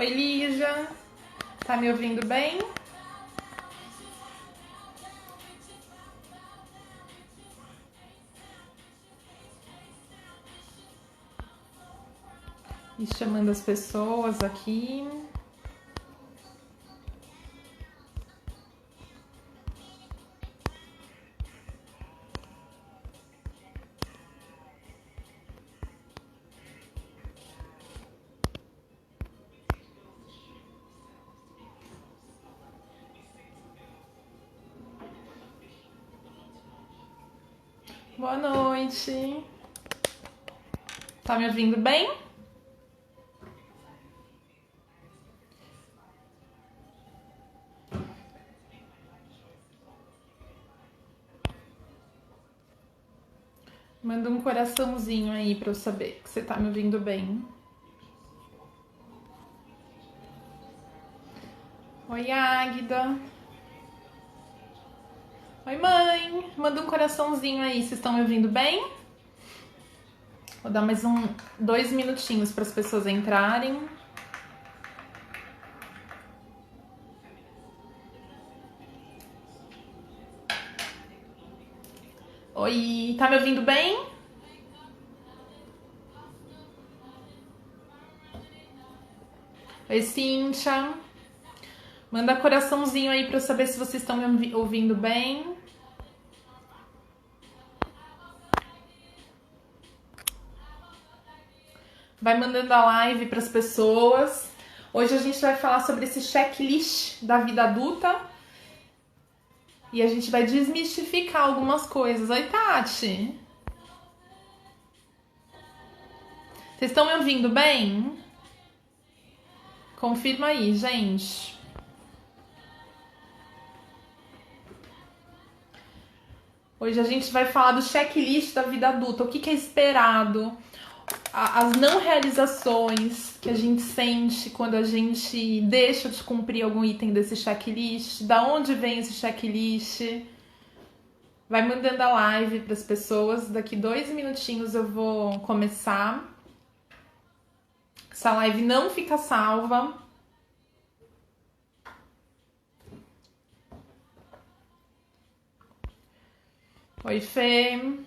Oi, Lígia. Tá me ouvindo bem? E chamando as pessoas aqui. Boa noite. Tá me ouvindo bem? Manda um coraçãozinho aí pra eu saber que você tá me ouvindo bem. Oi, Águida. Oi, mãe. Manda um coraçãozinho aí, vocês estão me ouvindo bem? Vou dar mais 2 minutinhos para as pessoas entrarem. Oi, tá me ouvindo bem? Oi, Cíntia. Manda coraçãozinho aí para eu saber se vocês estão me ouvindo bem. Vai mandando a live para as pessoas. Hoje a gente vai falar sobre esse checklist da vida adulta. E a gente vai desmistificar algumas coisas. Oi, Tati. Vocês estão me ouvindo bem? Confirma aí, gente. Hoje a gente vai falar do checklist da vida adulta. O que é esperado? As não realizações que a gente sente quando a gente deixa de cumprir algum item desse checklist. Da onde vem esse checklist? Vai mandando a live para as pessoas. Daqui 2 minutinhos eu vou começar. Essa live não fica salva. Oi, Fê.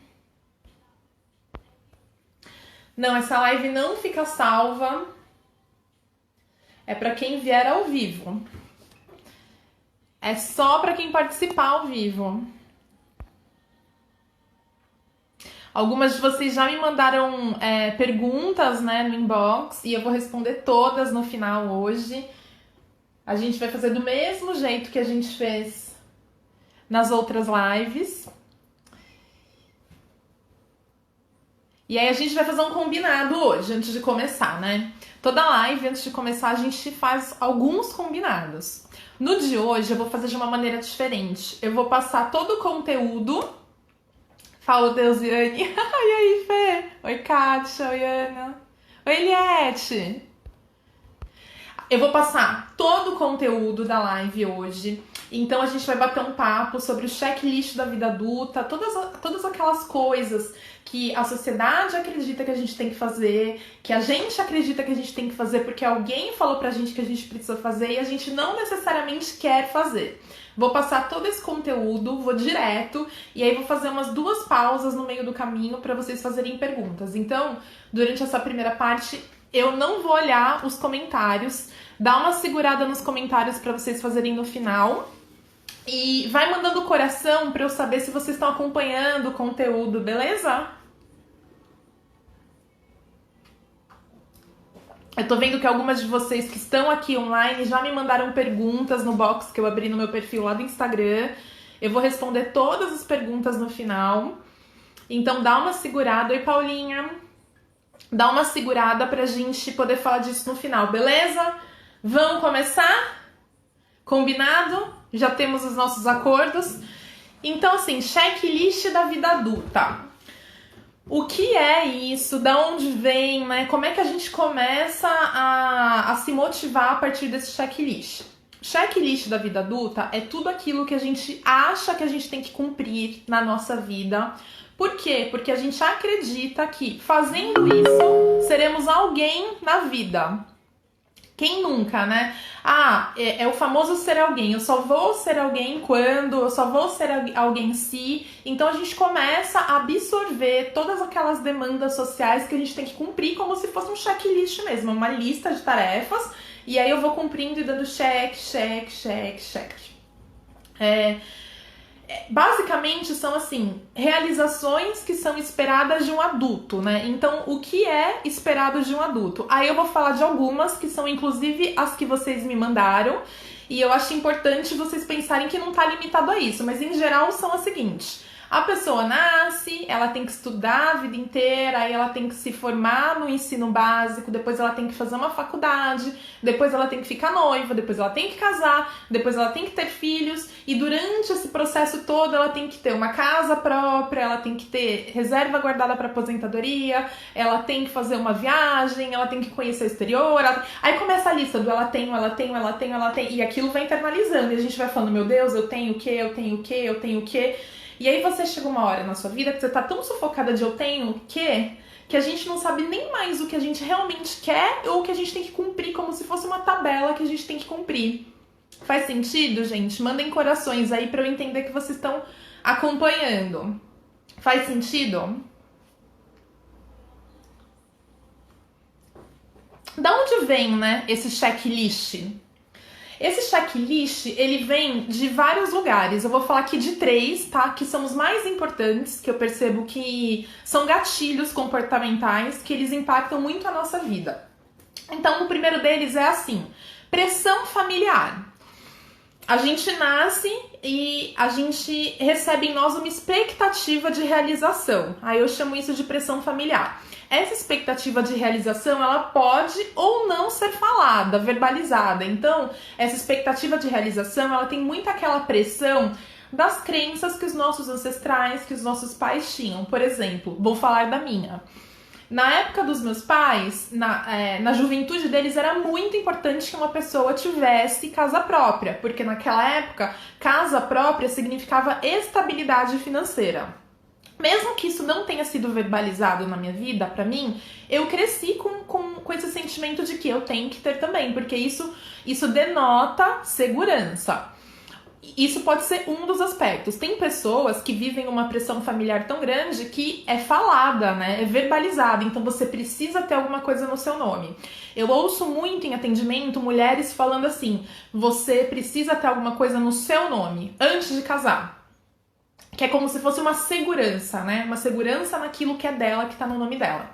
Não, essa live não fica salva. É para quem vier ao vivo. É só para quem participar ao vivo. Algumas de vocês já me mandaram perguntas, né, no inbox e eu vou responder todas no final hoje. A gente vai fazer do mesmo jeito que a gente fez nas outras lives. E aí a gente vai fazer um combinado hoje, antes de começar, né? Toda live, antes de começar, a gente faz alguns combinados. No de hoje, eu vou fazer de uma maneira diferente. Eu vou passar todo o conteúdo. Fala, Deusiane. E aí, Fê? Oi, Kátia. Oi, Ana. Oi, Eliette. Eu vou passar todo o conteúdo da live hoje. Então a gente vai bater um papo sobre o checklist da vida adulta, todas aquelas coisas que a sociedade acredita que a gente tem que fazer, que a gente acredita que a gente tem que fazer porque alguém falou pra gente que a gente precisa fazer e a gente não necessariamente quer fazer. Vou passar todo esse conteúdo, vou direto e aí vou fazer umas 2 pausas no meio do caminho para vocês fazerem perguntas. Então, durante essa primeira parte, eu não vou olhar os comentários, dá uma segurada nos comentários para vocês fazerem no final. E vai mandando o coração para eu saber se vocês estão acompanhando o conteúdo, beleza? Eu tô vendo que algumas de vocês que estão aqui online já me mandaram perguntas no box que eu abri no meu perfil lá do Instagram. Eu vou responder todas as perguntas no final. Então dá uma segurada. Oi, Paulinha. Dá uma segurada pra gente poder falar disso no final, beleza? Vamos começar? Combinado? Já temos os nossos acordos. Então, assim, checklist da vida adulta. O que é isso? Da onde vem, né? Como é que a gente começa a se motivar a partir desse checklist? Checklist da vida adulta é tudo aquilo que a gente acha que a gente tem que cumprir na nossa vida. Por quê? Porque a gente acredita que fazendo isso, seremos alguém na vida. Quem nunca, né? É o famoso ser alguém. Eu só vou ser alguém quando, eu só vou ser alguém se. Então a gente começa a absorver todas aquelas demandas sociais que a gente tem que cumprir como se fosse um checklist mesmo, uma lista de tarefas. E aí eu vou cumprindo e dando check. Basicamente são assim, realizações que são esperadas de um adulto, né? Então, o que é esperado de um adulto? Aí eu vou falar de algumas que são inclusive as que vocês me mandaram, e eu acho importante vocês pensarem que não tá limitado a isso, mas em geral são as seguintes. A pessoa nasce, ela tem que estudar a vida inteira, aí ela tem que se formar no ensino básico, depois ela tem que fazer uma faculdade, depois ela tem que ficar noiva, depois ela tem que casar, depois ela tem que ter filhos, e durante esse processo todo ela tem que ter uma casa própria, ela tem que ter reserva guardada para aposentadoria, ela tem que fazer uma viagem, ela tem que conhecer o exterior, aí começa a lista do ela tem, e aquilo vai internalizando, e a gente vai falando, meu Deus, eu tenho o quê? E aí você chega uma hora na sua vida que você tá tão sufocada de eu tenho que a gente não sabe nem mais o que a gente realmente quer ou o que a gente tem que cumprir, como se fosse uma tabela que a gente tem que cumprir. Faz sentido, gente? Mandem corações aí pra eu entender que vocês estão acompanhando. Faz sentido? Da onde vem, né, esse checklist? Esse checklist, ele vem de vários lugares. Eu vou falar aqui de 3, tá? Que são os mais importantes, que eu percebo que são gatilhos comportamentais que eles impactam muito a nossa vida. Então, o primeiro deles é assim, pressão familiar. A gente nasce e a gente recebe em nós uma expectativa de realização. Aí eu chamo isso de pressão familiar. Essa expectativa de realização, ela pode ou não ser falada, verbalizada. Então, essa expectativa de realização, ela tem muito aquela pressão das crenças que os nossos ancestrais, que os nossos pais tinham. Por exemplo, vou falar da minha. Na época dos meus pais, na juventude deles, era muito importante que uma pessoa tivesse casa própria, porque naquela época, casa própria significava estabilidade financeira. Mesmo que isso não tenha sido verbalizado na minha vida, pra mim, eu cresci com esse sentimento de que eu tenho que ter também, porque isso denota segurança. Isso pode ser um dos aspectos. Tem pessoas que vivem uma pressão familiar tão grande que é falada, né? É verbalizada, então você precisa ter alguma coisa no seu nome. Eu ouço muito em atendimento mulheres falando assim, você precisa ter alguma coisa no seu nome antes de casar. Que é como se fosse uma segurança, né? Uma segurança naquilo que é dela, que tá no nome dela.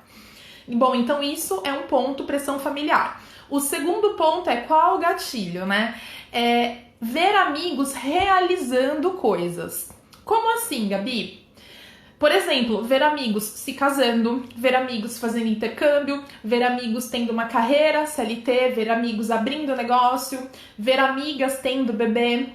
Bom, então isso é um ponto, pressão familiar. O segundo ponto é qual o gatilho, né? É ver amigos realizando coisas. Como assim, Gabi? Por exemplo, ver amigos se casando, ver amigos fazendo intercâmbio, ver amigos tendo uma carreira, CLT, ver amigos abrindo negócio, ver amigas tendo bebê.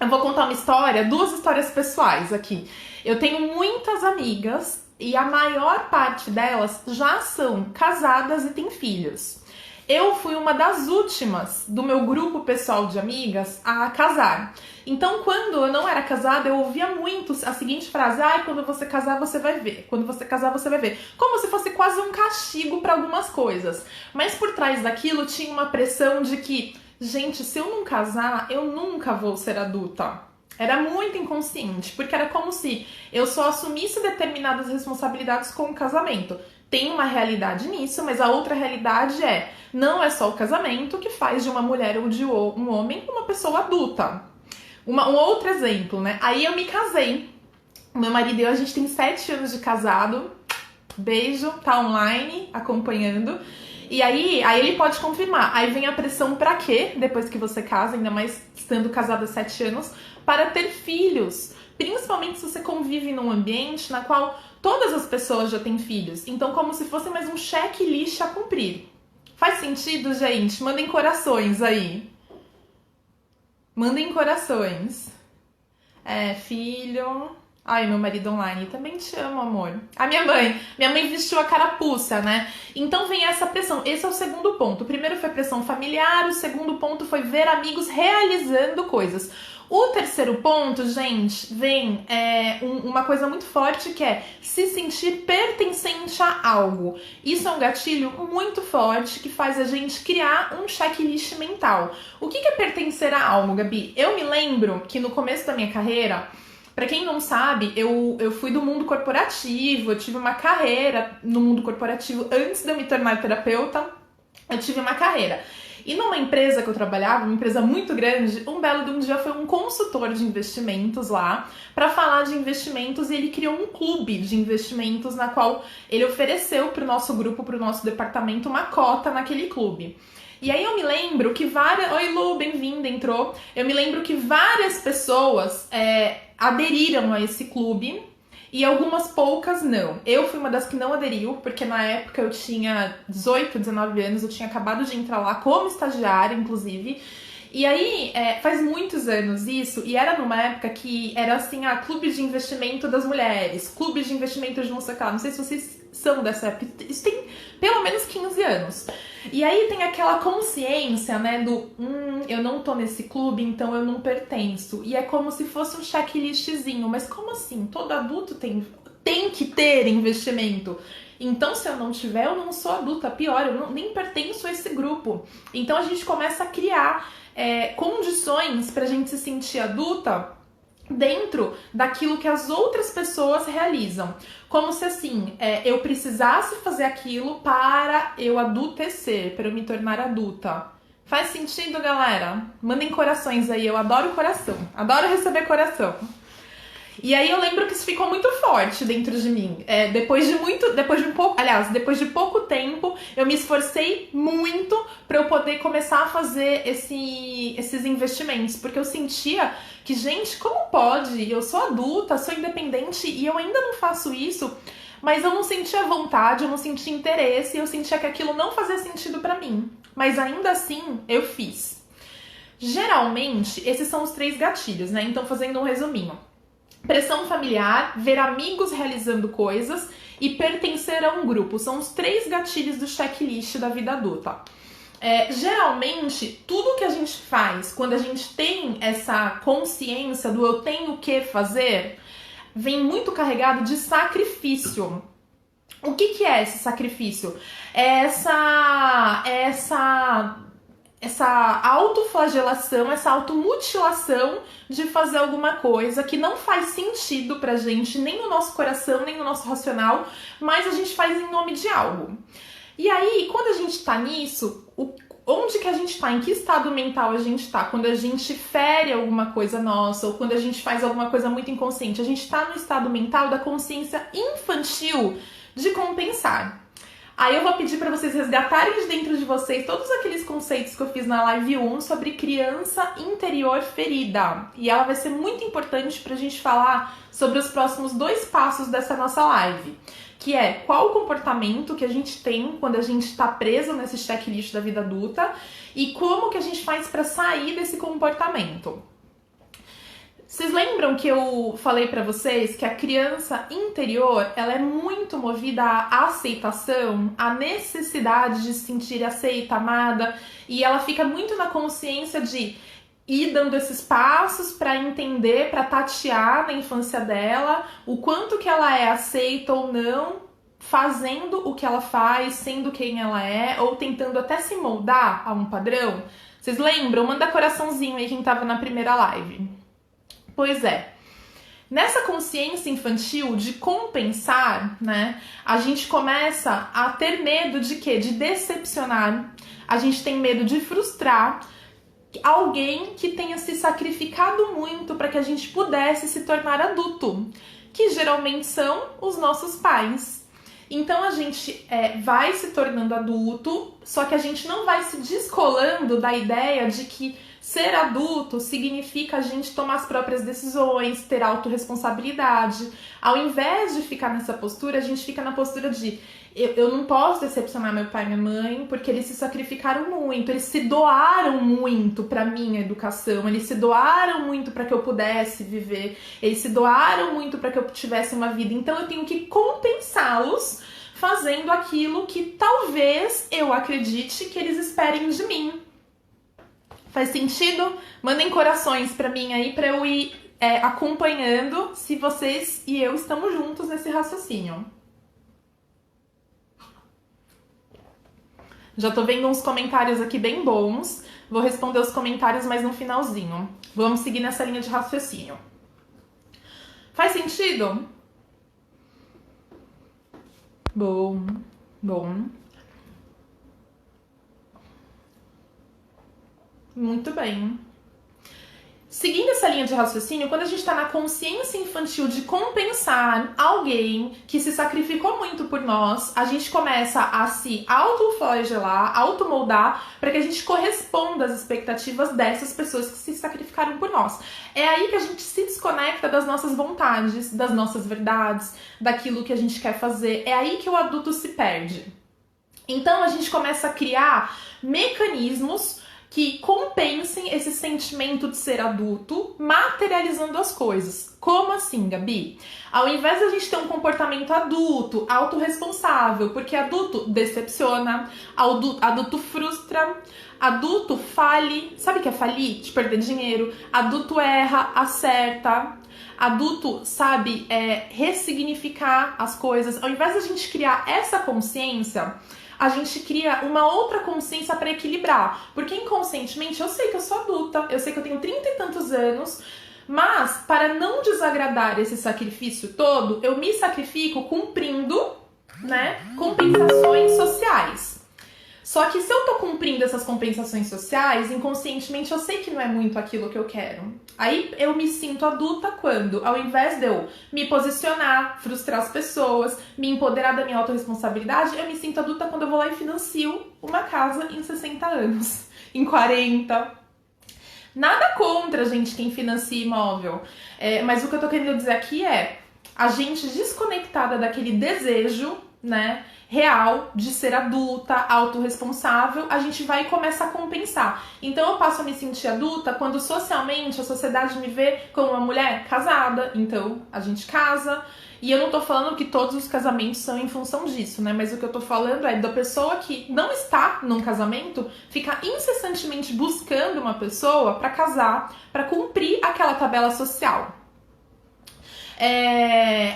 Eu vou contar uma história, 2 histórias pessoais aqui. Eu tenho muitas amigas e a maior parte delas já são casadas e têm filhos. Eu fui uma das últimas do meu grupo pessoal de amigas a casar. Então, quando eu não era casada, eu ouvia muito a seguinte frase: quando você casar, você vai ver. Quando você casar, você vai ver. Como se fosse quase um castigo para algumas coisas. Mas por trás daquilo tinha uma pressão de que, gente, se eu não casar, eu nunca vou ser adulta. Era muito inconsciente, porque era como se eu só assumisse determinadas responsabilidades com o casamento. Tem uma realidade nisso, mas a outra realidade não é só o casamento que faz de uma mulher ou de um homem uma pessoa adulta. Um outro exemplo, né? Aí eu me casei. Meu marido e eu, a gente tem 7 anos de casado. Beijo, tá online, acompanhando. E aí ele pode confirmar. Aí vem a pressão pra quê? Depois que você casa, ainda mais estando casada há 7 anos, para ter filhos. Principalmente se você convive num ambiente na qual todas as pessoas já têm filhos. Então, como se fosse mais um checklist a cumprir. Faz sentido, gente? Mandem corações aí. Mandem corações. Filho... Ai, meu marido online, também te amo, amor. A minha mãe vestiu a carapuça, né? Então vem essa pressão. Esse é o segundo ponto. O primeiro foi pressão familiar, o segundo ponto foi ver amigos realizando coisas. O terceiro ponto, gente, vem uma coisa muito forte que é se sentir pertencente a algo. Isso é um gatilho muito forte que faz a gente criar um checklist mental. O que é pertencer a algo, Gabi? Eu me lembro que no começo da minha carreira, pra quem não sabe, eu fui do mundo corporativo, eu tive uma carreira no mundo corporativo antes de eu me tornar terapeuta, eu tive uma carreira. E numa empresa que eu trabalhava, uma empresa muito grande, um belo de um dia foi um consultor de investimentos lá para falar de investimentos e ele criou um clube de investimentos na qual ele ofereceu para o nosso grupo, para o nosso departamento, uma cota naquele clube. E aí eu me lembro que várias... Oi Lu, bem-vinda, entrou. Eu me lembro que várias pessoas aderiram a esse clube e algumas poucas não. Eu fui uma das que não aderiu, porque na época eu tinha 18, 19 anos, eu tinha acabado de entrar lá como estagiária, inclusive. E aí, faz muitos anos isso, e era numa época que era assim, clube de investimento das mulheres, clube de investimento de não sei o que lá, não sei se vocês são dessa época, isso tem pelo menos 15 anos. E aí tem aquela consciência, né, eu não tô nesse clube, então eu não pertenço. E é como se fosse um checklistzinho, mas como assim? Todo adulto tem que ter investimento. Então, se eu não tiver, eu não sou adulta. Pior, eu nem pertenço a esse grupo. Então, a gente começa a criar condições pra gente se sentir adulta dentro daquilo que as outras pessoas realizam. Como se assim, eu precisasse fazer aquilo para eu adultecer, para eu me tornar adulta. Faz sentido, galera? Mandem corações aí, eu adoro coração. Adoro receber coração. E aí eu lembro que isso ficou muito forte dentro de mim. Depois de pouco tempo, eu me esforcei muito para eu poder começar a fazer esses investimentos, porque eu sentia que, gente, como pode? Eu sou adulta, sou independente e eu ainda não faço isso, mas eu não sentia vontade, eu não sentia interesse, eu sentia que aquilo não fazia sentido para mim. Mas ainda assim, eu fiz. Geralmente, esses são os 3 gatilhos, né? Então, fazendo um resuminho. Pressão familiar, ver amigos realizando coisas e pertencer a um grupo. São os 3 gatilhos do checklist da vida adulta. Geralmente, tudo que a gente faz quando a gente tem essa consciência do eu tenho que fazer, vem muito carregado de sacrifício. O que é esse sacrifício? Essa autoflagelação, essa automutilação de fazer alguma coisa que não faz sentido pra gente, nem no nosso coração, nem no nosso racional, mas a gente faz em nome de algo. E aí, quando a gente tá nisso, onde que a gente tá? Em que estado mental a gente tá? Quando a gente fere alguma coisa nossa, ou quando a gente faz alguma coisa muito inconsciente, a gente tá no estado mental da consciência infantil de compensar. Aí eu vou pedir para vocês resgatarem de dentro de vocês todos aqueles conceitos que eu fiz na live 1 sobre criança interior ferida. E ela vai ser muito importante para a gente falar sobre os próximos 2 passos dessa nossa live. Que é qual o comportamento que a gente tem quando a gente está preso nesse checklist da vida adulta e como que a gente faz para sair desse comportamento. Vocês lembram que eu falei pra vocês que a criança interior, ela é muito movida à aceitação, à necessidade de se sentir aceita, amada, e ela fica muito na consciência de ir dando esses passos pra entender, pra tatear na infância dela, o quanto que ela é aceita ou não, fazendo o que ela faz, sendo quem ela é, ou tentando até se moldar a um padrão. Vocês lembram? Manda coraçãozinho aí quem tava na primeira live. Pois é, nessa consciência infantil de compensar, né, a gente começa a ter medo de quê? De decepcionar, a gente tem medo de frustrar alguém que tenha se sacrificado muito para que a gente pudesse se tornar adulto, que geralmente são os nossos pais. Então a gente vai se tornando adulto, só que a gente não vai se descolando da ideia de que ser adulto significa a gente tomar as próprias decisões, ter autorresponsabilidade. Ao invés de ficar nessa postura, a gente fica na postura de eu não posso decepcionar meu pai e minha mãe porque eles se sacrificaram muito, eles se doaram muito para minha educação, eles se doaram muito para que eu pudesse viver, eles se doaram muito para que eu tivesse uma vida, então eu tenho que compensá-los fazendo aquilo que talvez eu acredite que eles esperem de mim. Faz sentido? Mandem corações pra mim aí, pra eu ir acompanhando se vocês e eu estamos juntos nesse raciocínio. Já tô vendo uns comentários aqui bem bons. Vou responder os comentários mais no finalzinho. Vamos seguir nessa linha de raciocínio. Faz sentido? Bom. Muito bem. Seguindo essa linha de raciocínio, quando a gente está na consciência infantil de compensar alguém que se sacrificou muito por nós, a gente começa a se autoflagelar, automoldar, para que a gente corresponda às expectativas dessas pessoas que se sacrificaram por nós. É aí que a gente se desconecta das nossas vontades, das nossas verdades, daquilo que a gente quer fazer. É aí que o adulto se perde. Então a gente começa a criar mecanismos que compensem esse sentimento de ser adulto, materializando as coisas. Como assim, Gabi? Ao invés de a gente ter um comportamento adulto, autorresponsável, porque adulto decepciona, adulto frustra, adulto fale, sabe o que é falir? De perder dinheiro. Adulto erra, acerta. Adulto sabe ressignificar as coisas. Ao invés de a gente criar essa consciência, a gente cria uma outra consciência para equilibrar. Porque inconscientemente eu sei que eu sou adulta, eu sei que eu tenho 30 e tantos anos, mas para não desagradar esse sacrifício todo, eu me sacrifico cumprindo, compensações sociais. Só que se eu tô cumprindo essas compensações sociais, inconscientemente eu sei que não é muito aquilo que eu quero. Aí eu me sinto adulta quando, ao invés de eu me posicionar, frustrar as pessoas, me empoderar da minha autorresponsabilidade, eu me sinto adulta quando eu vou lá e financio uma casa em 60 anos, em 40. Nada contra, gente, quem financia imóvel. Mas o que eu tô querendo dizer aqui é a gente desconectada daquele desejo, real de ser adulta, autorresponsável, a gente vai e começa a compensar. Então eu passo a me sentir adulta quando socialmente a sociedade me vê como uma mulher casada, então a gente casa. E eu não tô falando que todos os casamentos são em função disso, mas o que eu tô falando é da pessoa que não está num casamento ficar incessantemente buscando uma pessoa pra casar, pra cumprir aquela tabela social.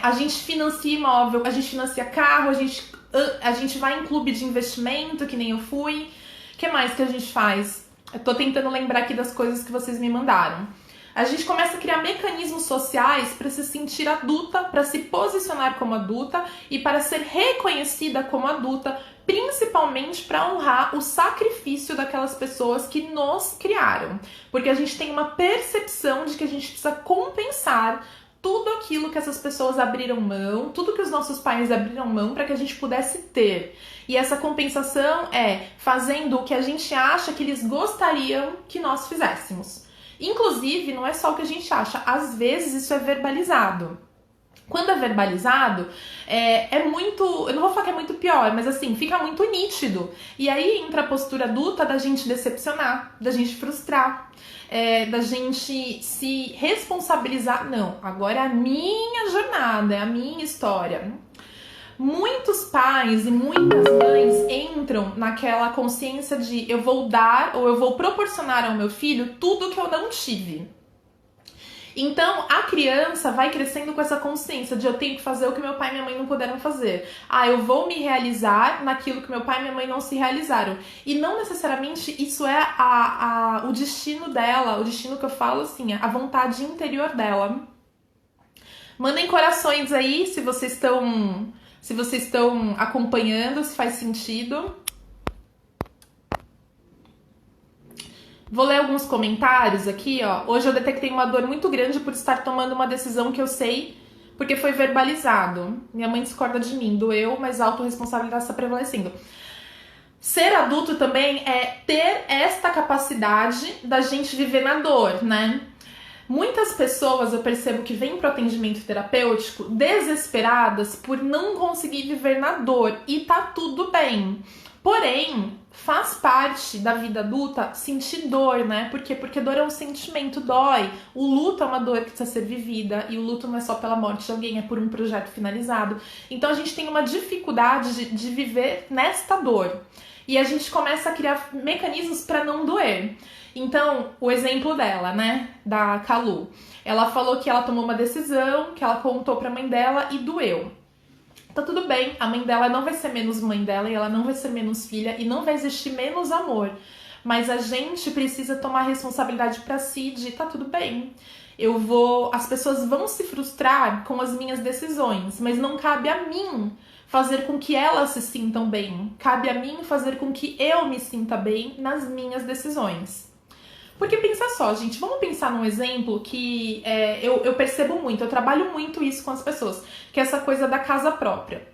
A gente financia imóvel, a gente financia carro, a gente vai em clube de investimento, que nem eu fui. O que mais que a gente faz? Eu tô tentando lembrar aqui das coisas que vocês me mandaram. A gente começa a criar mecanismos sociais para se sentir adulta, para se posicionar como adulta e para ser reconhecida como adulta, principalmente para honrar o sacrifício daquelas pessoas que nos criaram. Porque a gente tem uma percepção de que a gente precisa compensar tudo aquilo que essas pessoas abriram mão, tudo que os nossos pais abriram mão para que a gente pudesse ter. E essa compensação é fazendo o que a gente acha que eles gostariam que nós fizéssemos. Inclusive, não é só o que a gente acha, às vezes isso é verbalizado. Quando é verbalizado, é muito... Eu não vou falar que é muito pior, mas assim, fica muito nítido. E aí entra a postura adulta da gente decepcionar, da gente frustrar, da gente se responsabilizar. Não, agora é a minha jornada, é a minha história. Muitos pais e muitas mães entram naquela consciência de eu vou dar ou eu vou proporcionar ao meu filho tudo que eu não tive. Então, a criança vai crescendo com essa consciência de eu tenho que fazer o que meu pai e minha mãe não puderam fazer. Eu vou me realizar naquilo que meu pai e minha mãe não se realizaram. E não necessariamente isso é o destino dela, o destino que eu falo assim, a vontade interior dela. Mandem corações aí se vocês estão acompanhando, se faz sentido. Vou ler alguns comentários aqui, ó. Hoje eu detectei uma dor muito grande por estar tomando uma decisão que eu sei porque foi verbalizado. Minha mãe discorda de mim, doeu, mas a autorresponsabilidade está prevalecendo. Ser adulto também é ter esta capacidade da gente viver na dor, Muitas pessoas eu percebo que vêm para o atendimento terapêutico desesperadas por não conseguir viver na dor e tá tudo bem. Porém, faz parte da vida adulta sentir dor, Por quê? Porque dor é um sentimento, dói. O luto é uma dor que precisa ser vivida e o luto não é só pela morte de alguém, é por um projeto finalizado. Então a gente tem uma dificuldade de viver nesta dor. E a gente começa a criar mecanismos para não doer. Então, o exemplo dela, né, da Calu, ela falou que ela tomou uma decisão, que ela contou pra mãe dela e doeu. Tá tudo bem, a mãe dela não vai ser menos mãe dela e ela não vai ser menos filha e não vai existir menos amor. Mas a gente precisa tomar responsabilidade pra si de tá tudo bem. As pessoas vão se frustrar com as minhas decisões, mas não cabe a mim fazer com que elas se sintam bem. Cabe a mim fazer com que eu me sinta bem nas minhas decisões. Porque pensa só, gente, vamos pensar num exemplo que eu percebo muito, eu trabalho muito isso com as pessoas, que é essa coisa da casa própria.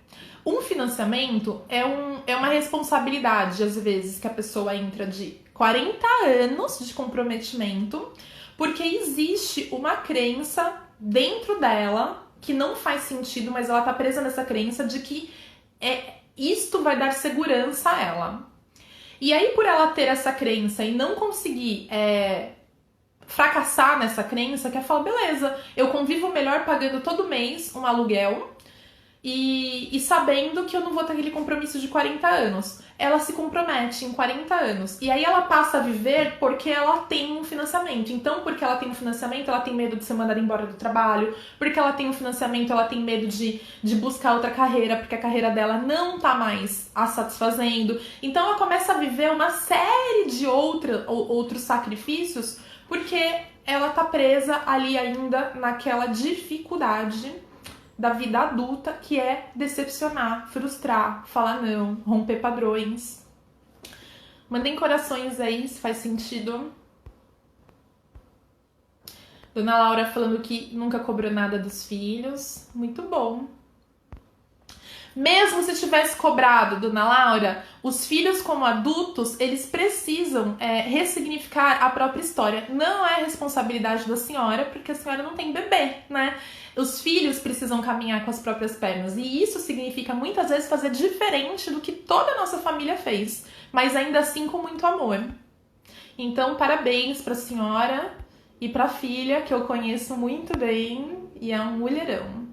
Um financiamento é uma responsabilidade, às vezes, que a pessoa entra de 40 anos de comprometimento, porque existe uma crença dentro dela que não faz sentido, mas ela tá presa nessa crença de que isto vai dar segurança a ela. E aí, por ela ter essa crença e não conseguir fracassar nessa crença, que ela fala, beleza, eu convivo melhor pagando todo mês um aluguel e sabendo que eu não vou ter aquele compromisso de 40 anos. Ela se compromete em 40 anos. E aí ela passa a viver porque ela tem um financiamento. Então, porque ela tem um financiamento, ela tem medo de ser mandada embora do trabalho. Porque ela tem um financiamento, ela tem medo de buscar outra carreira, porque a carreira dela não tá mais a satisfazendo. Então ela começa a viver uma série de outros sacrifícios, porque ela tá presa ali ainda naquela dificuldade da vida adulta, que é decepcionar, frustrar, falar não, romper padrões. Mandem corações aí, se faz sentido. Dona Laura falando que nunca cobrou nada dos filhos. Muito bom. Mesmo se tivesse cobrado, Dona Laura, os filhos como adultos, eles precisam ressignificar a própria história. Não é responsabilidade da senhora, porque a senhora não tem bebê, né? Os filhos precisam caminhar com as próprias pernas. E isso significa, muitas vezes, fazer diferente do que toda a nossa família fez. Mas ainda assim com muito amor. Então, parabéns pra senhora e pra filha, que eu conheço muito bem. E é um mulherão.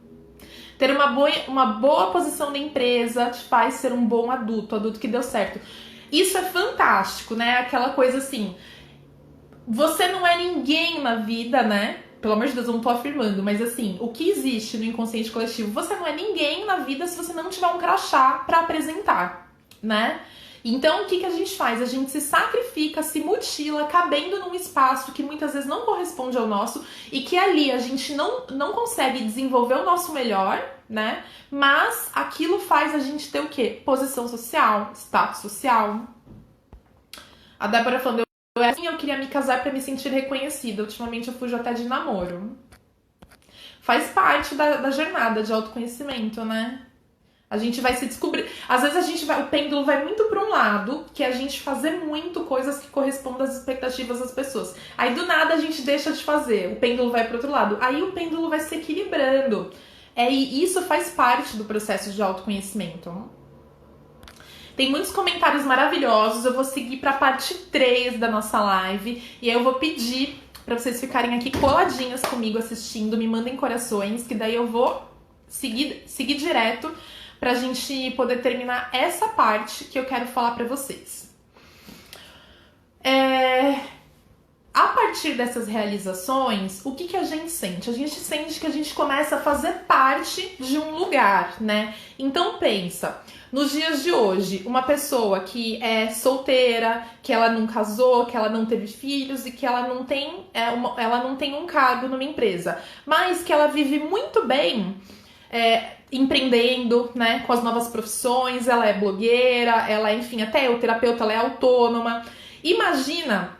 Ter uma boa posição na empresa te faz ser um bom adulto que deu certo. Isso é fantástico, né? Aquela coisa assim, você não é ninguém na vida, né? Pelo amor de Deus, eu não tô afirmando, mas assim, o que existe no inconsciente coletivo? Você não é ninguém na vida se você não tiver um crachá pra apresentar, né? Então, o que a gente faz? A gente se sacrifica, se mutila, cabendo num espaço que muitas vezes não corresponde ao nosso e que ali a gente não consegue desenvolver o nosso melhor, né? Mas aquilo faz a gente ter o quê? Posição social, status social. A Débora falando, eu queria me casar pra me sentir reconhecida. Ultimamente eu fujo até de namoro. Faz parte da jornada de autoconhecimento, né? A gente vai se descobrir. Às vezes o pêndulo vai muito para um lado, que é a gente fazer muito coisas que correspondem às expectativas das pessoas. Aí do nada a gente deixa de fazer, o pêndulo vai para outro lado. Aí o pêndulo vai se equilibrando. E isso faz parte do processo de autoconhecimento. Tem muitos comentários maravilhosos. Eu vou seguir para a parte 3 da nossa live e aí eu vou pedir para vocês ficarem aqui coladinhas comigo assistindo, me mandem corações, que daí eu vou seguir direto pra gente poder terminar essa parte que eu quero falar pra vocês. A partir dessas realizações, o que a gente sente? A gente sente que a gente começa a fazer parte de um lugar, né? Então pensa, nos dias de hoje, uma pessoa que é solteira, que ela não casou, que ela não teve filhos e que ela não tem, ela não tem um cargo numa empresa, mas que ela vive muito bem empreendendo, né, com as novas profissões, ela é blogueira, ela é, enfim, até o terapeuta, ela é autônoma. Imagina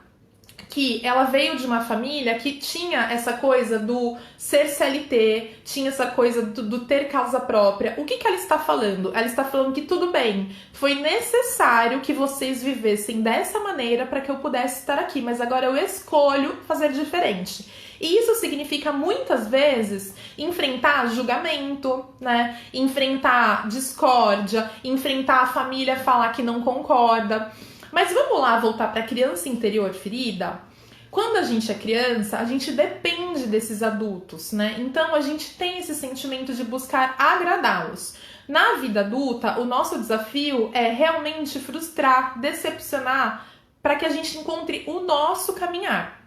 que ela veio de uma família que tinha essa coisa do ser CLT, tinha essa coisa do ter casa própria. O que ela está falando? Ela está falando que tudo bem, foi necessário que vocês vivessem dessa maneira para que eu pudesse estar aqui, mas agora eu escolho fazer diferente. E isso significa, muitas vezes, enfrentar julgamento, né? Enfrentar discórdia, enfrentar a família falar que não concorda. Mas vamos lá voltar para a criança interior ferida? Quando a gente é criança, a gente depende desses adultos, né? Então a gente tem esse sentimento de buscar agradá-los. Na vida adulta, o nosso desafio é realmente frustrar, decepcionar para que a gente encontre o nosso caminhar.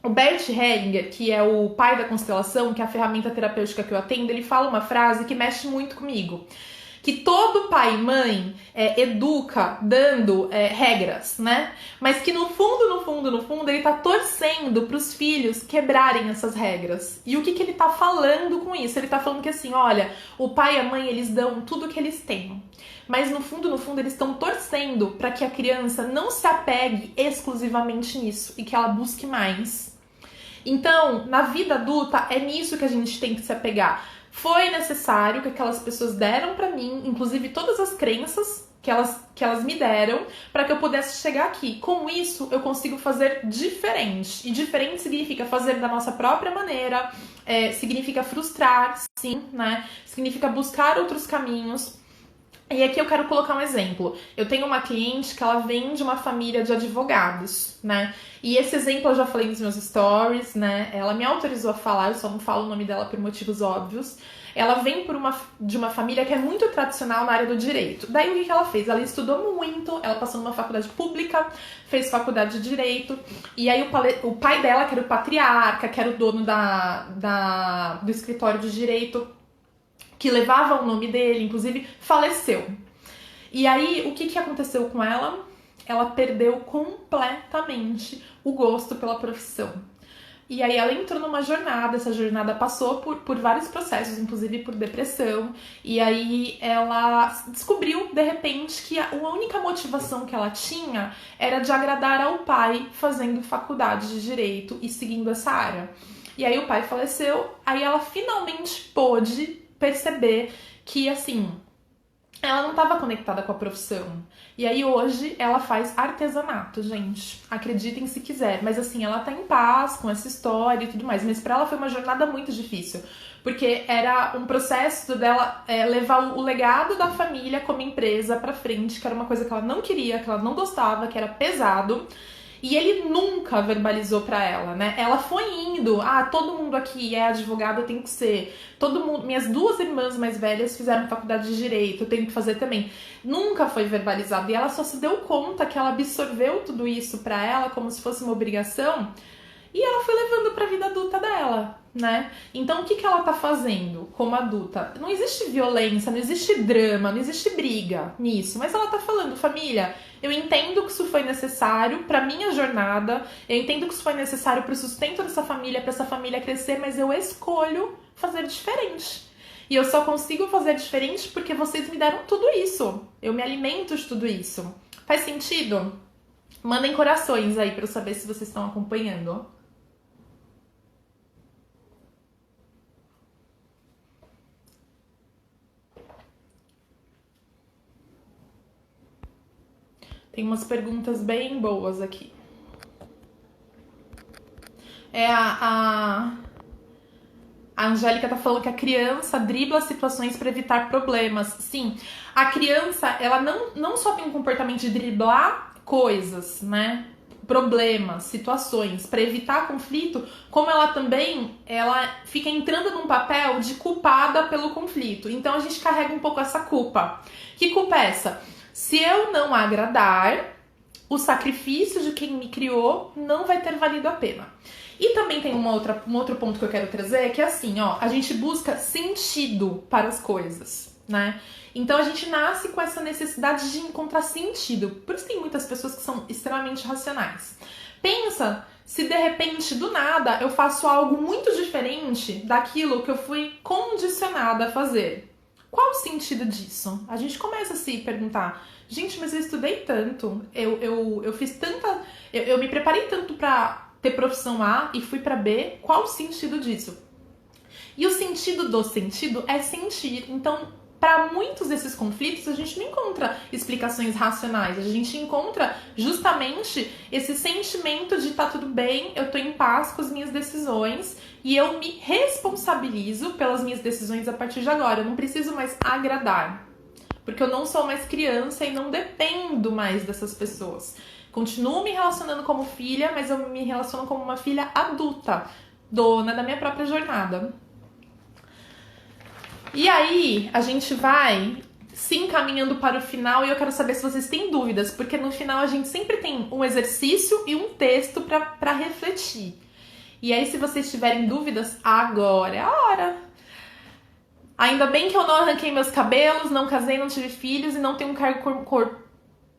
O Bert Hellinger, que é o pai da constelação, que é a ferramenta terapêutica que eu atendo, ele fala uma frase que mexe muito comigo. Que todo pai e mãe educa dando regras, né? Mas que no fundo, ele tá torcendo pros filhos quebrarem essas regras. E o que ele tá falando com isso? Ele tá falando que assim, olha, o pai e a mãe, eles dão tudo que eles têm. Mas no fundo, eles estão torcendo para que a criança não se apegue exclusivamente nisso e que ela busque mais. Então, na vida adulta, é nisso que a gente tem que se apegar. Foi necessário que aquelas pessoas deram pra mim, inclusive todas as crenças que elas me deram, para que eu pudesse chegar aqui. Com isso, eu consigo fazer diferente. E diferente significa fazer da nossa própria maneira, significa frustrar, sim, né? Significa buscar outros caminhos. E aqui eu quero colocar um exemplo. Eu tenho uma cliente que ela vem de uma família de advogados, né? E esse exemplo eu já falei nos meus stories, né? Ela me autorizou a falar, eu só não falo o nome dela por motivos óbvios. Ela vem de uma família que é muito tradicional na área do direito. Daí o que ela fez? Ela estudou muito, ela passou numa faculdade pública, fez faculdade de direito, e aí o pai dela, que era o patriarca, que era o dono do escritório de direito, que levava o nome dele, inclusive, faleceu. E aí, o que aconteceu com ela? Ela perdeu completamente o gosto pela profissão. E aí ela entrou numa jornada, essa jornada passou por vários processos, inclusive por depressão, e aí ela descobriu, de repente, que a única motivação que ela tinha era de agradar ao pai fazendo faculdade de direito e seguindo essa área. E aí o pai faleceu, aí ela finalmente pôde perceber que, assim, ela não estava conectada com a profissão. E aí hoje ela faz artesanato, gente. Acreditem se quiser. Mas assim, ela tá em paz com essa história e tudo mais. Mas pra ela foi uma jornada muito difícil. Porque era um processo dela levar o legado da família como empresa pra frente, que era uma coisa que ela não queria, que ela não gostava, que era pesado. E ele nunca verbalizou pra ela, né? Ela foi indo, todo mundo aqui é advogado, eu tenho que ser. Todo mundo, minhas duas irmãs mais velhas fizeram faculdade de direito, eu tenho que fazer também. Nunca foi verbalizado e ela só se deu conta que ela absorveu tudo isso pra ela como se fosse uma obrigação. E ela foi levando pra vida adulta dela, né? Então, o que ela tá fazendo como adulta? Não existe violência, não existe drama, não existe briga nisso. Mas ela tá falando, família, eu entendo que isso foi necessário pra minha jornada, eu entendo que isso foi necessário pro sustento dessa família, pra essa família crescer, mas eu escolho fazer diferente. E eu só consigo fazer diferente porque vocês me deram tudo isso. Eu me alimento de tudo isso. Faz sentido? Mandem corações aí pra eu saber se vocês estão acompanhando. Tem umas perguntas bem boas aqui. A Angélica tá falando que a criança dribla situações para evitar problemas. Sim, a criança, ela não só tem um comportamento de driblar coisas, né? Problemas, situações, para evitar conflito, como ela também, ela fica entrando num papel de culpada pelo conflito. Então a gente carrega um pouco essa culpa. Que culpa é essa? Se eu não agradar, o sacrifício de quem me criou não vai ter valido a pena. E também tem um outro ponto que eu quero trazer, que é assim, a gente busca sentido para as coisas, né? Então a gente nasce com essa necessidade de encontrar sentido. Por isso tem muitas pessoas que são extremamente racionais. Pensa se de repente, do nada, eu faço algo muito diferente daquilo que eu fui condicionada a fazer. Qual o sentido disso? A gente começa a se perguntar, gente, mas eu estudei tanto, eu fiz tanta... Eu me preparei tanto pra ter profissão A e fui pra B, qual o sentido disso? E o sentido do sentido é sentir. Então, para muitos desses conflitos, a gente não encontra explicações racionais, a gente encontra justamente esse sentimento de tá tudo bem, eu tô em paz com as minhas decisões e eu me responsabilizo pelas minhas decisões a partir de agora. Eu não preciso mais agradar, porque eu não sou mais criança e não dependo mais dessas pessoas. Continuo me relacionando como filha, mas eu me relaciono como uma filha adulta, dona da minha própria jornada. E aí, a gente vai se encaminhando para o final e eu quero saber se vocês têm dúvidas, porque no final a gente sempre tem um exercício e um texto para refletir. E aí, se vocês tiverem dúvidas, agora é a hora. Ainda bem que eu não arranquei meus cabelos, não casei, não tive filhos e não tenho um cargo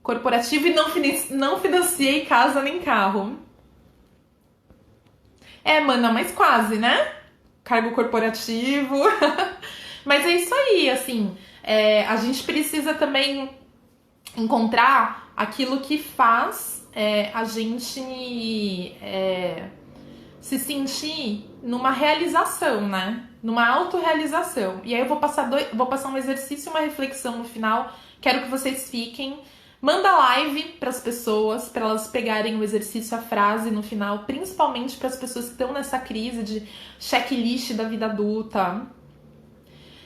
corporativo e não financiei casa nem carro. Mana, mas quase, né? Cargo corporativo. Mas é isso aí, assim. A gente precisa também encontrar aquilo que faz a gente se sentir numa realização, né? Numa autorrealização. E aí eu vou passar um exercício e uma reflexão no final. Quero que vocês fiquem. Manda live para as pessoas, para elas pegarem o exercício, a frase no final, principalmente para as pessoas que estão nessa crise de checklist da vida adulta.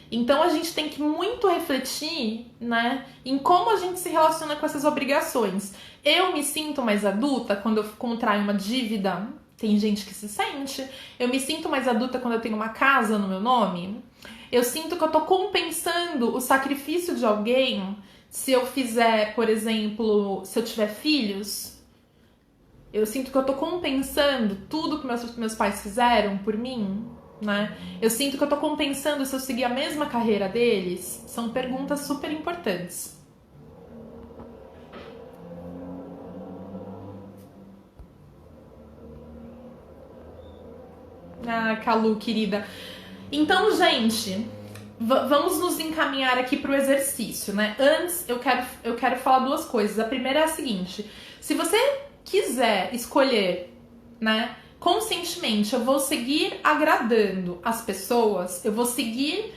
Então a gente tem que muito refletir, né, em como a gente se relaciona com essas obrigações. Eu me sinto mais adulta quando eu contraio uma dívida. Tem gente que se sente. Eu me sinto mais adulta quando eu tenho uma casa no meu nome. Eu sinto que eu tô compensando o sacrifício de alguém se eu fizer, por exemplo, se eu tiver filhos. Eu sinto que eu tô compensando tudo que meus pais fizeram por mim, né? Eu sinto que eu tô compensando se eu seguir a mesma carreira deles. São perguntas super importantes. Ah, Calu, querida. Então, gente, vamos nos encaminhar aqui para o exercício, né? Antes, eu quero falar duas coisas. A primeira é a seguinte: se você quiser escolher, né, conscientemente, eu vou seguir agradando as pessoas, eu vou seguir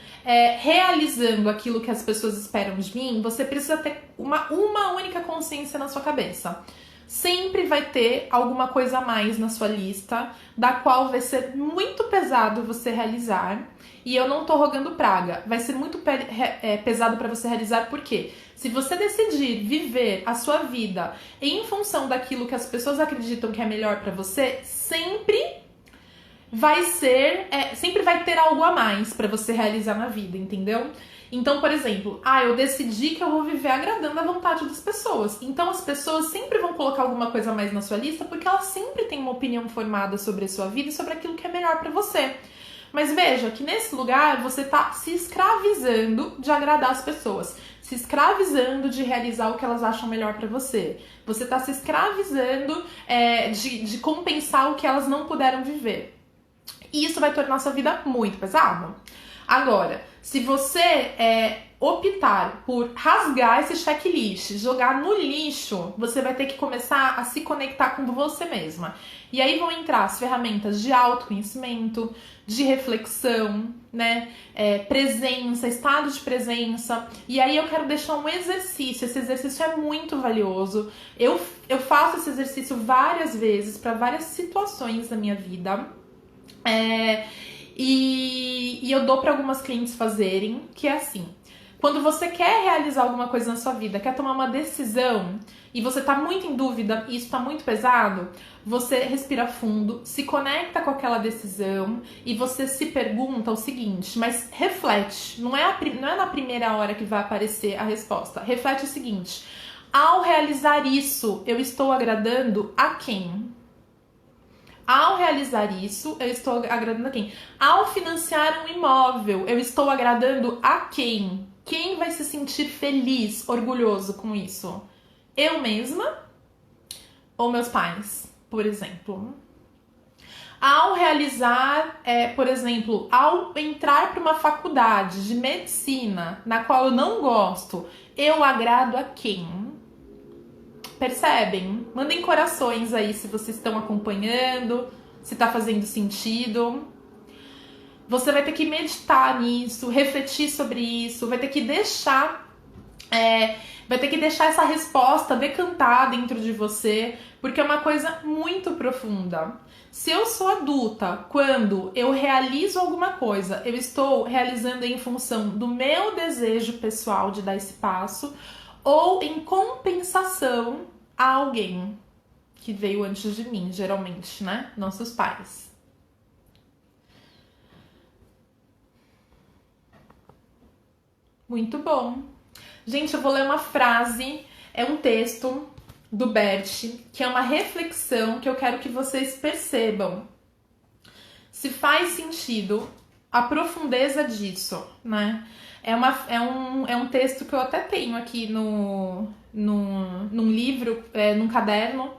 realizando aquilo que as pessoas esperam de mim, você precisa ter uma única consciência na sua cabeça. Sempre vai ter alguma coisa a mais na sua lista, da qual vai ser muito pesado você realizar. E eu não tô rogando praga. Vai ser muito pesado para você realizar, porque se você decidir viver a sua vida em função daquilo que as pessoas acreditam que é melhor para você, sempre vai ter algo a mais para você realizar na vida, entendeu? Então, por exemplo, eu decidi que eu vou viver agradando a vontade das pessoas. Então, as pessoas sempre vão colocar alguma coisa a mais na sua lista, porque elas sempre têm uma opinião formada sobre a sua vida e sobre aquilo que é melhor pra você. Mas veja que nesse lugar você tá se escravizando de agradar as pessoas, se escravizando de realizar o que elas acham melhor pra você. Você tá se escravizando de compensar o que elas não puderam viver. E isso vai tornar sua vida muito pesada. Agora, se você optar por rasgar esse checklist, jogar no lixo, você vai ter que começar a se conectar com você mesma. E aí vão entrar as ferramentas de autoconhecimento, de reflexão, né? Presença, estado de presença. E aí eu quero deixar um exercício. Esse exercício é muito valioso. Eu faço esse exercício várias vezes para várias situações da minha vida. E eu dou para algumas clientes fazerem, que é assim: quando você quer realizar alguma coisa na sua vida, quer tomar uma decisão e você tá muito em dúvida e isso tá muito pesado, você respira fundo, se conecta com aquela decisão e você se pergunta o seguinte, mas reflete, não é na primeira hora que vai aparecer a resposta. Reflete o seguinte: ao realizar isso, eu estou agradando a quem? Ao realizar isso, eu estou agradando a quem? Ao financiar um imóvel, eu estou agradando a quem? Quem vai se sentir feliz, orgulhoso com isso? Eu mesma ou meus pais, por exemplo? Ao realizar, por exemplo, ao entrar para uma faculdade de medicina, na qual eu não gosto, eu agrado a quem? Percebem? Mandem corações aí se vocês estão acompanhando, se tá fazendo sentido. Você vai ter que meditar nisso, refletir sobre isso, vai ter que deixar essa resposta decantar dentro de você, porque é uma coisa muito profunda. Se eu sou adulta, quando eu realizo alguma coisa, eu estou realizando em função do meu desejo pessoal de dar esse passo, ou em compensação a alguém que veio antes de mim, geralmente, né? Nossos pais. Muito bom. Gente, eu vou ler uma frase, é um texto do Bert, que é uma reflexão que eu quero que vocês percebam se faz sentido a profundeza disso, né? É um texto que eu até tenho aqui num livro, num caderno,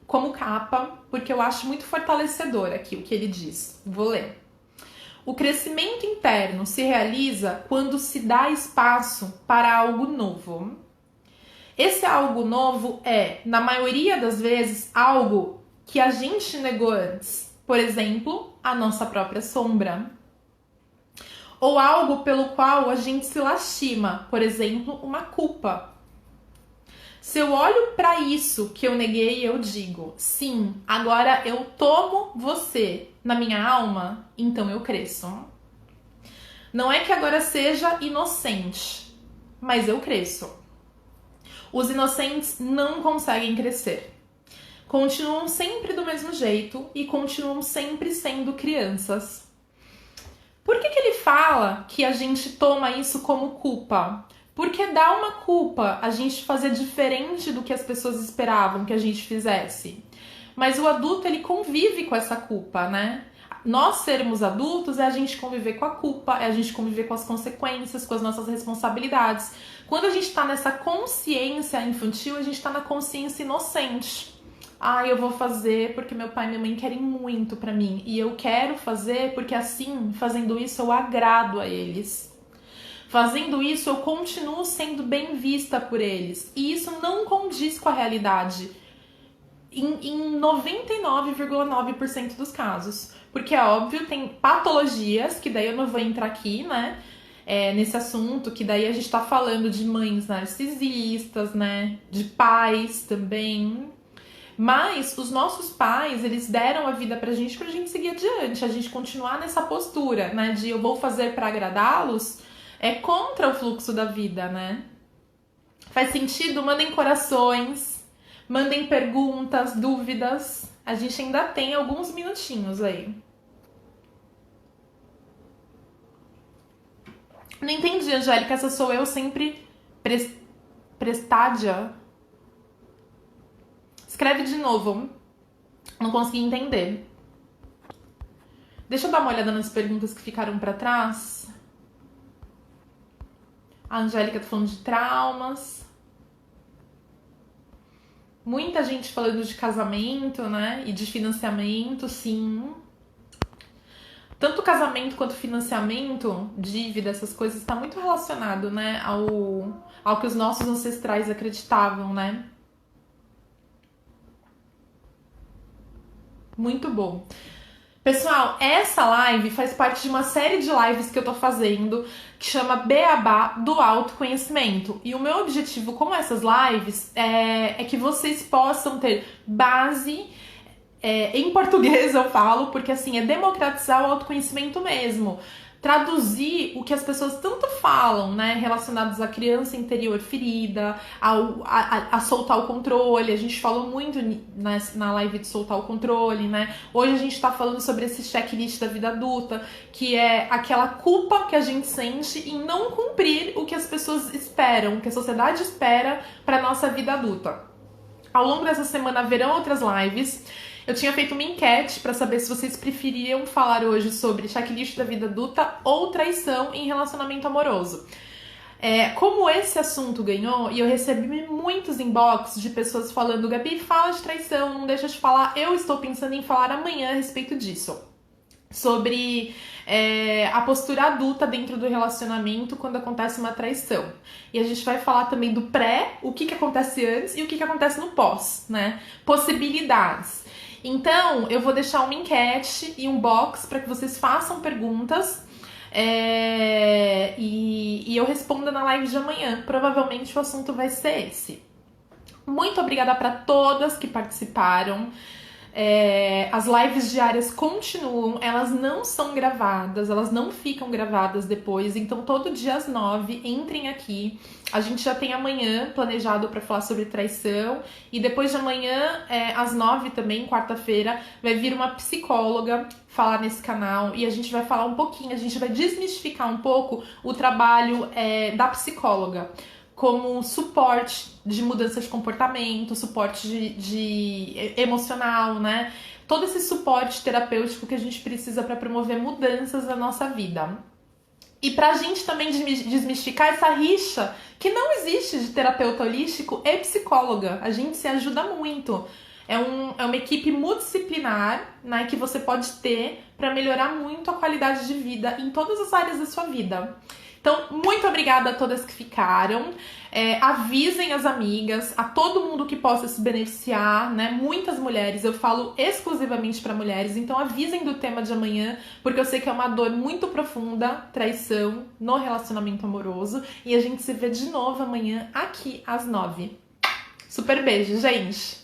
como capa, porque eu acho muito fortalecedor aqui o que ele diz. Vou ler. O crescimento interno se realiza quando se dá espaço para algo novo. Esse algo novo é, na maioria das vezes, algo que a gente negou antes. Por exemplo, a nossa própria sombra. Ou algo pelo qual a gente se lastima, por exemplo, uma culpa. Se eu olho para isso que eu neguei, eu digo, sim, agora eu tomo você na minha alma, então eu cresço. Não é que agora seja inocente, mas eu cresço. Os inocentes não conseguem crescer. Continuam sempre do mesmo jeito e continuam sempre sendo crianças. Por que ele fala que a gente toma isso como culpa? Porque dá uma culpa a gente fazer diferente do que as pessoas esperavam que a gente fizesse. Mas o adulto, ele convive com essa culpa, né? Nós sermos adultos é a gente conviver com a culpa, é a gente conviver com as consequências, com as nossas responsabilidades. Quando a gente tá nessa consciência infantil, a gente tá na consciência inocente. Eu vou fazer porque meu pai e minha mãe querem muito pra mim. E eu quero fazer porque assim, fazendo isso, eu agrado a eles. Fazendo isso, eu continuo sendo bem vista por eles. E isso não condiz com a realidade. Em 99,9% dos casos. Porque é óbvio, tem patologias, que daí eu não vou entrar aqui, né? Nesse assunto, que daí a gente tá falando de mães narcisistas, né? De pais também. Mas os nossos pais, eles deram a vida pra gente seguir adiante, a gente continuar nessa postura, né, de eu vou fazer pra agradá-los, é contra o fluxo da vida, né? Faz sentido? Mandem corações, mandem perguntas, dúvidas, a gente ainda tem alguns minutinhos aí. Não entendi, Angélica, essa sou eu sempre prestádia. Escreve de novo. Não consegui entender. Deixa eu dar uma olhada nas perguntas que ficaram pra trás. A Angélica tá falando de traumas. Muita gente falando de casamento, né? E de financiamento, sim. Tanto casamento quanto financiamento, dívida, essas coisas, tá muito relacionado, né? Ao que os nossos ancestrais acreditavam, né? Muito bom. Pessoal, essa live faz parte de uma série de lives que eu tô fazendo que chama Beabá do Autoconhecimento. E o meu objetivo com essas lives é que vocês possam ter base, em português eu falo, porque assim, é democratizar o autoconhecimento mesmo. Traduzir o que as pessoas tanto falam, né, relacionados à criança interior ferida, a soltar o controle. A gente falou muito na live de soltar o controle, né? Hoje a gente tá falando sobre esse checklist da vida adulta, que é aquela culpa que a gente sente em não cumprir o que as pessoas esperam, o que a sociedade espera pra nossa vida adulta. Ao longo dessa semana haverão outras lives. Eu tinha feito uma enquete para saber se vocês prefeririam falar hoje sobre checklist da vida adulta ou traição em relacionamento amoroso. Como esse assunto ganhou, e eu recebi muitos inbox de pessoas falando: Gabi, fala de traição, não deixa de falar. Eu estou pensando em falar amanhã a respeito disso. Sobre a postura adulta dentro do relacionamento quando acontece uma traição. E a gente vai falar também do pré, o que acontece antes e o que acontece no pós, né? Possibilidades. Então, eu vou deixar uma enquete e um box para que vocês façam perguntas e eu responda na live de amanhã. Provavelmente o assunto vai ser esse. Muito obrigada para todas que participaram. As lives diárias continuam, elas não são gravadas, elas não ficam gravadas depois, então todo dia às 9, entrem aqui. A gente já tem amanhã planejado para falar sobre traição, e depois de amanhã, às 9 também, quarta-feira, vai vir uma psicóloga falar nesse canal, e a gente vai falar um pouquinho, a gente vai desmistificar um pouco o trabalho da psicóloga. como suporte de mudança de comportamento, suporte de emocional, né? Todo esse suporte terapêutico que a gente precisa para promover mudanças na nossa vida. E pra gente também desmistificar essa rixa que não existe de terapeuta holístico e psicóloga. A gente se ajuda muito. É uma equipe multidisciplinar, né, que você pode ter para melhorar muito a qualidade de vida em todas as áreas da sua vida. Então, muito obrigada a todas que ficaram. Avisem as amigas, a todo mundo que possa se beneficiar, né? Muitas mulheres, eu falo exclusivamente para mulheres, então avisem do tema de amanhã, porque eu sei que é uma dor muito profunda, traição no relacionamento amoroso. E a gente se vê de novo amanhã aqui às 9. Super beijo, gente!